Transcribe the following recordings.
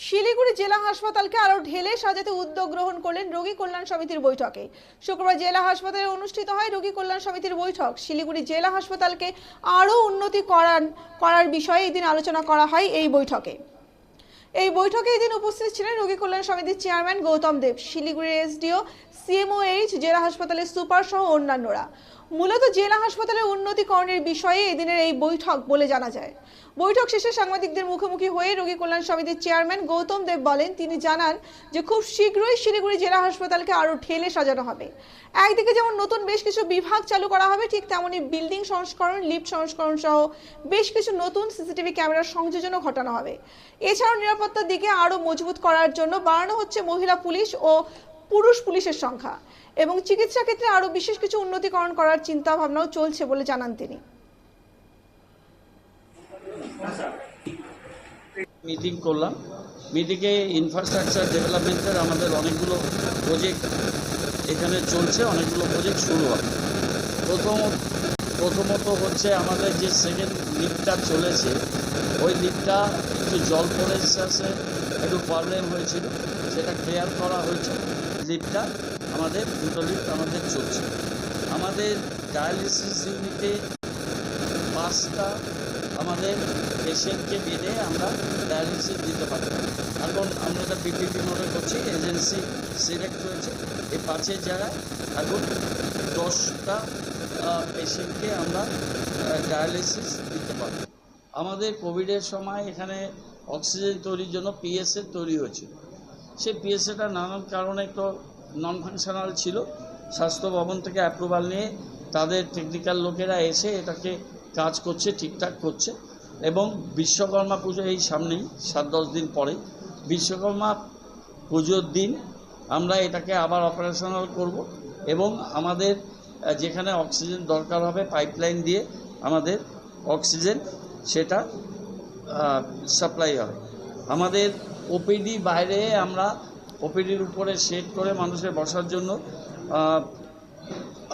শিলিগুড়ি জেলা হাসপাতালকে আরো ঢেলে সাজাতে উদ্যোগ গ্রহণ করলেন রোগী কল্যাণ সমিতির বৈঠকে। শুক্রবার জেলা হাসপাতালে অনুষ্ঠিত হয় রোগী কল্যাণ সমিতির বৈঠক। শিলিগুড়ি জেলা হাসপাতালকে আরো উন্নতি করার বিষয়ে এদিন আলোচনা করা হয় এই বৈঠকে। এই বৈঠকে এদিন উপস্থিত ছিলেন রোগী কল্যাণ সমিতির চেয়ারম্যান গৌতম দেব, শিলিগুড়ি এসডিও, সিএমওএইচ, জেলা হাসপাতালের সুপার সহ অন্যান্যরা। মূলত জেলা হাসপাতালের উন্নতিকরণের বিষয়ে এদিনের এই বৈঠক বলে জানা যায়। বৈঠক শেষে সাংবাদিকদের মুখোমুখি হয়ে রোগী কল্যাণ সমিতির চেয়ারম্যান গৌতম দেব বলেন, তিনি জানান যে খুব শীঘ্রই শিলিগুড়ি জেলা হাসপাতালকে আরো ঢেলে সাজানো হবে। একদিকে যেমন নতুন বেশ কিছু বিভাগ চালু করা হবে, ঠিক তেমনি বিল্ডিং সংস্করণ, লিফট সংস্করণ সহ বেশ কিছু নতুন সিসিটিভি ক্যামেরার সংযোজনও ঘটানো হবে। এছাড়াও নিরাপত্তার দিকে আরো মজবুত করার জন্য বাড়ানো হচ্ছে মহিলা পুলিশ ও পুরুষ পুলিশের সংখ্যা এবং চিকিৎসা ক্ষেত্রে আরো বিশেষ কিছু উন্নতিকরণ করার চিন্তা ভাবনাও চলছে বলে জানান তিনি। মিটিং করলাম। মিটিংয়ে ইনফ্রাস্ট্রাকচার ডেভেলপমেন্টের আমাদের অনেকগুলো প্রজেক্ট এখানে চলছে, অনেকগুলো প্রজেক্ট শুরু হবে। প্রথমত হচ্ছে আমাদের যে সেকেন্ড লিফটটা চলেছে, ওই লিফটটা একটু জল পড়ে এসে একটু প্রবলেম হয়েছিল, সেটা ক্লিয়ার করা হয়েছে। লিফটটা আমাদের দুটো লিফট আমাদের চলছে। আমাদের ডায়ালিসিস ইউনিটে 5টা আমাদের পেশেন্টকে বেঁধে আমরা ডায়ালিসিস দিতে পারি। এখন আমরা একটা পিপিপি মোডে করছি, এজেন্সি সিলেক্ট হয়েছে। এই 5-এর জায়গায় এখন 10টা পেশেন্টকে আমরা ডায়ালিসিস দিতে পারি। আমাদের কোভিডের সময় এখানে অক্সিজেন তৈরির জন্য পিএসএ তৈরি হয়েছিল। সেই পিএসএটা নানান কারণে একটু নন ফাংশনাল ছিল। স্বাস্থ্য ভবন থেকে অ্যাপ্রুভাল নিয়ে তাদের টেকনিক্যাল লোকেরা এসে এটাকে কাজ করছে, ঠিকঠাক করছে। এবং বিশ্বকর্মা পুজো এই সামনেই 7-10 দিন পরে, বিশ্বকর্মা পুজোর দিন আমরা এটাকে আবার অপারেশনাল করব এবং আমাদের যেখানে অক্সিজেন দরকার হবে পাইপলাইন দিয়ে আমাদের অক্সিজেন সেটা সাপ্লাই হবে। আমাদের ওপিডি বাইরে আমরা ওপিডির উপরে শেড করে মানুষের বসার জন্য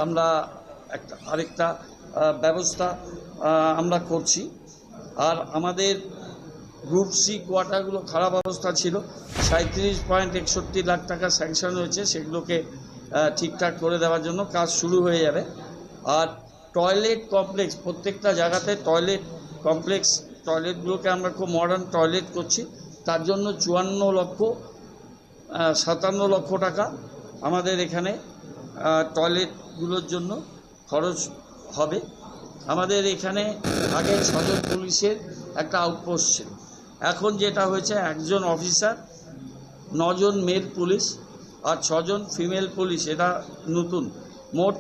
আমরা আরেকটা ব্যবস্থা আমরা করছি। আর আমাদের গ্রুপ সি কোয়ার্টারগুলো খারাপ অবস্থা ছিল, 37.61 লাখ টাকা স্যাংশন হয়েছে, সেগুলোকে ঠিকঠাক করে দেওয়ার জন্য কাজ শুরু হয়ে যাবে। আর টয়লেট কমপ্লেক্স, প্রত্যেকটা জায়গাতে টয়লেট কমপ্লেক্স, টয়লেটগুলোকে আমরা খুব মডার্ন টয়লেট করছি। তার জন্য 57 লক্ষ টাকা আমাদের এখানে টয়লেটগুলোর জন্য খরচ হবে। আমাদের এখানে আগে 6 জন পুলিশের একটা আউটপোস্ট ছিল, এখন যেটা হয়েছে 1 জন অফিসার, 9 জন মেল পুলিশ আর 6 জন ফিমেল পুলিশ, এটা নতুন। মোট